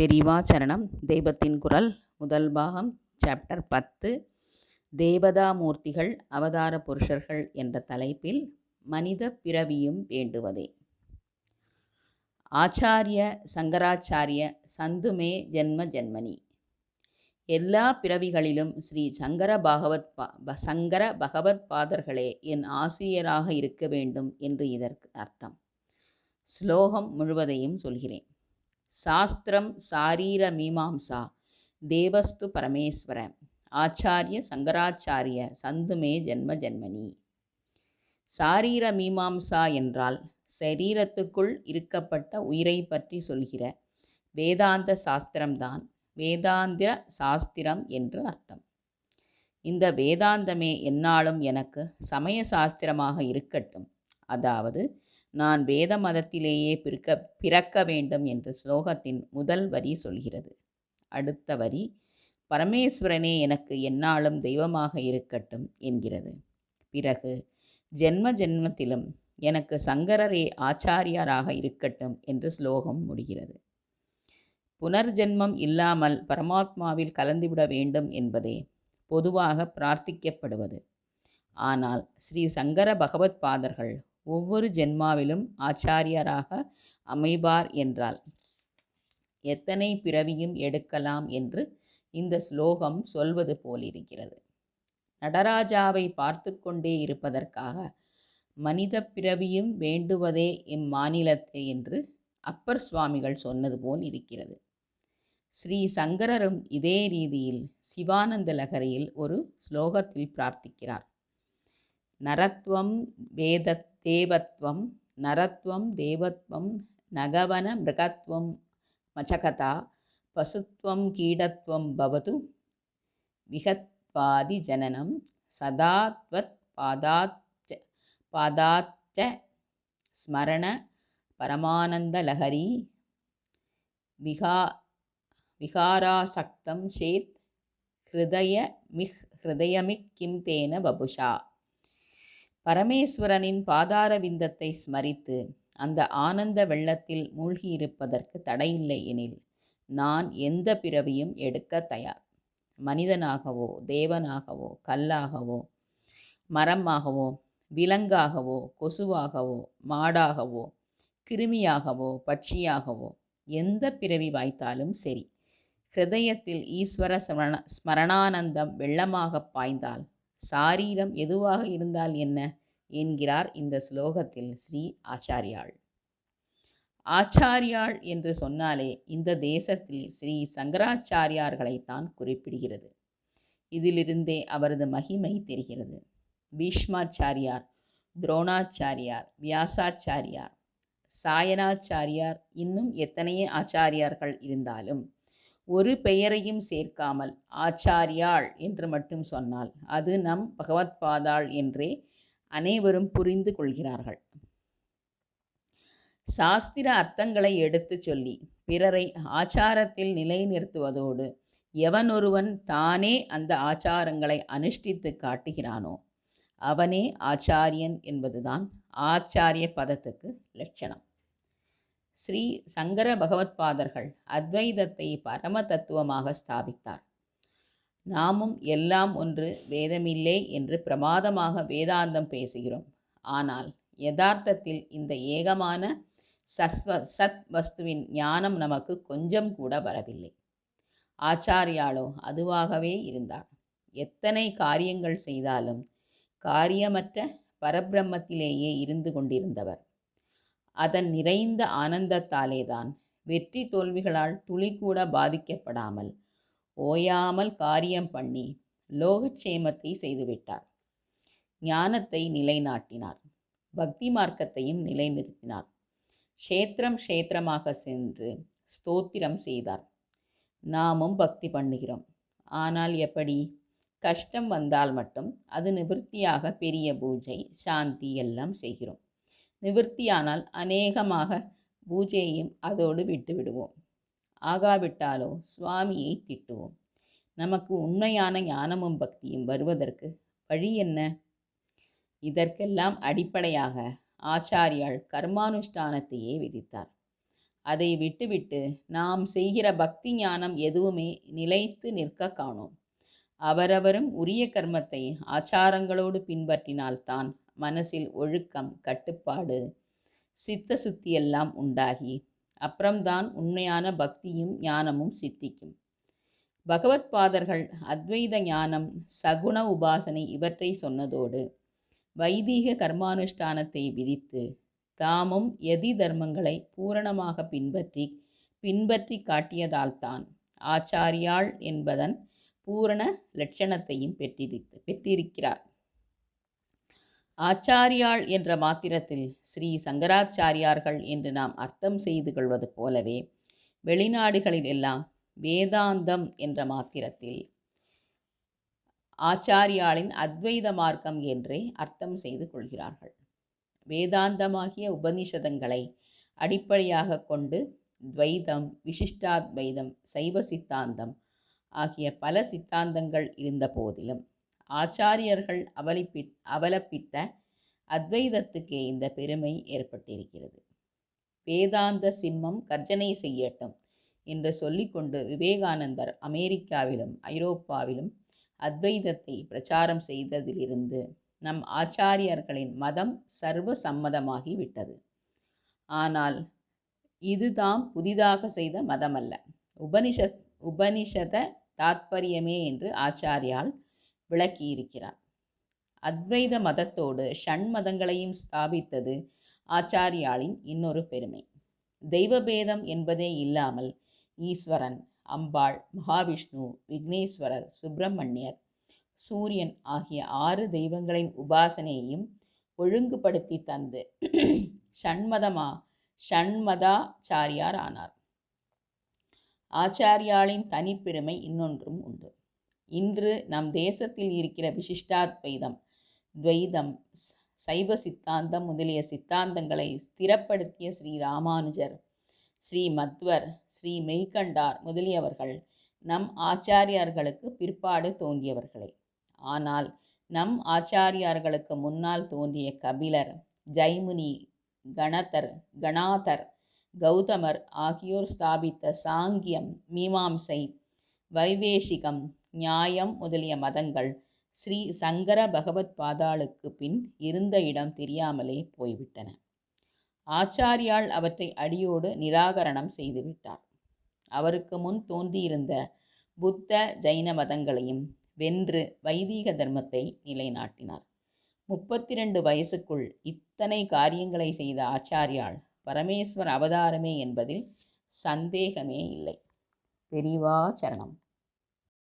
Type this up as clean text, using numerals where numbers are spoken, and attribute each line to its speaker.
Speaker 1: பெரியவா சரணம். தெய்வத்தின் குரல் முதல் பாகம் சாப்டர் 10 தேவதா மூர்த்திகள் அவதார புருஷர்கள் என்ற தலைப்பில் மனித பிறவியும் வேண்டுவதே. ஆச்சாரிய சங்கராச்சாரிய சந்துமே ஜென்ம ஜென்மனி. எல்லா பிறவிகளிலும் ஸ்ரீ சங்கர பகவத் பாதர்களே என் ஆசிரியராக இருக்க வேண்டும் என்று இதற்கு அர்த்தம். ஸ்லோகம் முழுவதையும் சொல்கிறேன். சாஸ்திரம் சாரீர மீமாம்சா தேவஸ்து பரமேஸ்வர ஆச்சாரிய சங்கராச்சாரிய சந்துமே ஜென்ம ஜென்மனி. சாரீர மீமாம்சா என்றால் சரீரத்துக்குள் இருக்கப்பட்ட உயிரை பற்றி சொல்கிற வேதாந்த சாஸ்திரம்தான் வேதாந்திர சாஸ்திரம் என்று அர்த்தம். இந்த வேதாந்தமே எந்நாளும் எனக்கு சமய சாஸ்திரமாக இருக்கட்டும். அதாவது நான் வேத மதத்திலேயே பிறக்க வேண்டும் என்று ஸ்லோகத்தின் முதல் வரி சொல்கிறது. அடுத்த வரி பரமேஸ்வரனே எனக்கு எந்நாளும் தெய்வமாக இருக்கட்டும் என்கிறது. பிறகு ஜென்ம ஜென்மத்திலும் எனக்கு சங்கரரே ஆச்சாரியாராக இருக்கட்டும் என்று ஸ்லோகம் முடிகிறது. புனர்ஜென்மம் இல்லாமல் பரமாத்மாவில் கலந்துவிட வேண்டும் என்பதே பொதுவாக பிரார்த்திக்கப்படுவது. ஆனால் ஸ்ரீ சங்கர பகவத் பாதர்கள் ஒவ்வொரு ஜென்மாவிலும் ஆச்சாரியராக அமைவார் என்றால் எத்தனை பிறவியும் எடுக்கலாம் என்று இந்த ஸ்லோகம் சொல்வது போலிருக்கிறது. நடராஜாவை பார்த்து கொண்டே இருப்பதற்காக மனித பிறவியும் வேண்டுவதே இம்மாநிலத்தை என்று அப்பர் சுவாமிகள் சொன்னது போல் இருக்கிறது. ஸ்ரீ சங்கரரும் இதே ரீதியில் சிவானந்த லகரியில் ஒரு ஸ்லோகத்தில் பிரார்த்திக்கிறார். நரத்வம் தேவத்வம் நரத்வம் தேவத்வம் நகவன மிருகத்வம் மச்சகதா பசுத்வம் கீடத்வம் பவது விகத்வாதி ஜனனம் சதாத்வத் பாதாத்ய ஸ்மரண பரமானந்த லஹரி விகாராசக்தம் சேத் ஹிருதயமிக் கிம் தேன பபுஷா. பரமேஸ்வரனின் பாதார விந்தத்தை ஸ்மரித்து அந்த ஆனந்த வெள்ளத்தில் மூழ்கியிருப்பதற்கு தடையில்லை எனில் நான் எந்த பிறவியும் எடுக்க தயார். மனிதனாகவோ தேவனாகவோ கல்லாகவோ மரமாகவோ விலங்காகவோ கொசுவாகவோ மாடாகவோ கிருமியாகவோ பட்சியாகவோ எந்த பிறவி வாய்த்தாலும் சரி, ஹிருதயத்தில் ஈஸ்வர ஸ்மரணானந்தம் வெள்ளமாக பாய்ந்தால் சாரீரம் எதுவாக இருந்தால் என்ன என்கிறார் இந்த ஸ்லோகத்தில் ஸ்ரீ ஆச்சாரியாள். ஆச்சாரியாள் என்று சொன்னாலே இந்த தேசத்தில் ஸ்ரீ சங்கராச்சாரியார்களைத்தான் குறிப்பிடுகிறது. இதிலிருந்தே அவரது மகிமை தெரிகிறது. பீஷ்மாச்சாரியார், துரோணாச்சாரியார், வியாசாச்சாரியார், சாயனாச்சாரியார், இன்னும் எத்தனையோ ஆச்சாரியார்கள் இருந்தாலும் ஒரு பெயரையும் சேர்க்காமல் ஆச்சாரியாள் என்று மட்டும் சொன்னால் அது நம் பகவத்பாதாள் என்றே அனைவரும் புரிந்து கொள்கிறார்கள். சாஸ்திர அர்த்தங்களை எடுத்து சொல்லி பிறரை ஆச்சாரத்தில் நிலைநிறுத்துவதோடு எவனொருவன் தானே அந்த ஆச்சாரங்களை அனுஷ்டித்து காட்டுகிறானோ அவனே ஆச்சாரியன் என்பதுதான் ஆச்சாரிய பதத்துக்கு லட்சணம். ஸ்ரீ சங்கர பகவத்பாதர்கள் அத்வைதத்தை பரம தத்துவமாக ஸ்தாபித்தார். நாமும் எல்லாம் ஒன்று வேதமில்லை என்று பிரமாதமாக வேதாந்தம் பேசுகிறோம். ஆனால் யதார்த்தத்தில் இந்த ஏகமான சத் வஸ்துவின் ஞானம் நமக்கு கொஞ்சம் கூட வரவில்லை. ஆச்சாரியாலோ அதுவாகவே இருந்தார். எத்தனை காரியங்கள் செய்தாலும் காரியமற்ற பரபிரம்மத்திலேயே இருந்து கொண்டிருந்தவர். அதன் நிறைந்த ஆனந்தத்தாலேதான் வெற்றி தோல்விகளால் துளி கூட பாதிக்கப்படாமல் ஓயாமல் காரியம் பண்ணி லோகக்ஷேமத்தை செய்துவிட்டார். ஞானத்தை நிலைநாட்டினார். பக்தி மார்க்கத்தையும் நிலைநிறுத்தினார். க்ஷேத்திரமாக சென்று ஸ்தோத்திரம் செய்தார். நாமும் பக்தி பண்ணுகிறோம். ஆனால் எப்படி? கஷ்டம் வந்தால் மட்டும் அது நிவர்த்தியாக பெரிய பூஜை சாந்தி எல்லாம் செய்கிறோம். நிவர்த்தியானால் அநேகமாக பூஜையும் அதோடு விட்டு விடுவோம். ஆகாவிட்டாலோ சுவாமியை திட்டுவோம். நமக்கு உண்மையான ஞானமும் பக்தியும் வருவதற்கு வழி என்ன? இதற்கெல்லாம் அடிப்படையாக ஆச்சாரியாள் கர்மானுஷ்டானத்தையே விதித்தார். அதை விட்டுவிட்டு நாம் செய்கிற பக்தி ஞானம் எதுவுமே நிலைத்து நிற்க காணோம். அவரவரும் உரிய கர்மத்தை ஆச்சாரங்களோடு பின்பற்றினால்தான் மனசில் ஒழுக்கம், கட்டுப்பாடு, சித்த சுத்தியெல்லாம் உண்டாகி அப்புறம்தான் உண்மையான பக்தியும் ஞானமும் சித்திக்கும். பகவத்பாதர்கள் அத்வைத ஞானம், சகுண உபாசனை இவற்றை சொன்னதோடு வைதீக கர்மானுஷ்டானத்தை விதித்து தாமும் யதி தர்மங்களை பூரணமாக பின்பற்றி காட்டியதால்தான் ஆச்சாரியாள் என்பதன் பூரண லட்சணத்தையும் பெற்றிருக்கிறார். ஆச்சாரியாள் என்ற மாத்திரத்தில் ஸ்ரீ சங்கராச்சாரியார்கள் என்று நாம் அர்த்தம் செய்து கொள்வது போலவே வெளிநாடுகளில் எல்லாம் வேதாந்தம் என்ற மாத்திரத்தில் ஆச்சாரியாளின் அத்வைத மார்க்கம் என்றே அர்த்தம் செய்து கொள்கிறார்கள். வேதாந்தமாகிய உபனிஷதங்களை அடிப்படையாக கொண்டு துவைதம், விசிஷ்டாத்வைதம், சைவ சித்தாந்தம் ஆகிய பல சித்தாந்தங்கள் இருந்த போதிலும் ஆச்சாரியர்கள் அவலப்பித்த அத்வைதத்துக்கே இந்த பெருமை ஏற்பட்டிருக்கிறது. வேதாந்த சிம்மம் கர்ஜனை செய்யட்டும் என்று சொல்லிக்கொண்டு விவேகானந்தர் அமெரிக்காவிலும் ஐரோப்பாவிலும் அத்வைதத்தை பிரச்சாரம் செய்ததிலிருந்து நம் ஆச்சாரியர்களின் மதம் சர்வ சம்மதமாகி விட்டது. ஆனால் இதுதாம் புதிதாக செய்த மதமல்ல, உபனிஷத தாத்பரியமே என்று ஆச்சாரியால் விளக்கியிருக்கிறார். அத்வைத மதத்தோடு ஷண்மதங்களையும் ஸ்தாபித்தது ஆச்சாரியாளின் இன்னொரு பெருமை. தெய்வபேதம் என்பதே இல்லாமல் ஈஸ்வரன், அம்பாள், மகாவிஷ்ணு, விக்னேஸ்வரர், சுப்பிரமணியர், சூரியன் ஆகிய 6 தெய்வங்களின் உபாசனையையும் ஒழுங்குபடுத்தி தந்து ஷண்மதாச்சாரியார் ஆனார். ஆச்சாரியாளின் தனிப்பெருமை இன்னொன்றும் உண்டு. இன்று நம் தேசத்தில் இருக்கிற விசிஷ்டாத்வைதம், துவைதம், சைவ சித்தாந்தம் முதலிய சித்தாந்தங்களை ஸ்திரப்படுத்திய ஸ்ரீ ராமானுஜர், ஸ்ரீ மத்வர், ஸ்ரீ மெய்கண்டார் முதலியவர்கள் நம் ஆச்சாரியார்களுக்கு பிற்பாடு தோன்றியவர்களே. ஆனால் நம் ஆச்சாரியார்களுக்கு முன்னால் தோன்றிய கபிலர், ஜைமுனி, கணாதர், கௌதமர் ஆகியோர் ஸ்தாபித்த சாங்கியம், மீமாம்சை, வைவேஷிகம், நியாயம் முதலிய மதங்கள் ஸ்ரீ சங்கர பகவத் பாதாளுக்கு பின் இருந்த இடம் தெரியாமலே போய்விட்டன. ஆச்சாரியால் அவற்றை அடியோடு நிராகரணம் செய்துவிட்டார். அவருக்கு முன் தோன்றியிருந்த புத்த, ஜைன மதங்களையும் வென்று வைதீக தர்மத்தை நிலைநாட்டினார். 32 வயசுக்குள் இத்தனை காரியங்களை செய்த ஆச்சாரியால் பரமேஸ்வர அவதாரமே என்பதில் சந்தேகமே இல்லை. பெரிவா சரணம்.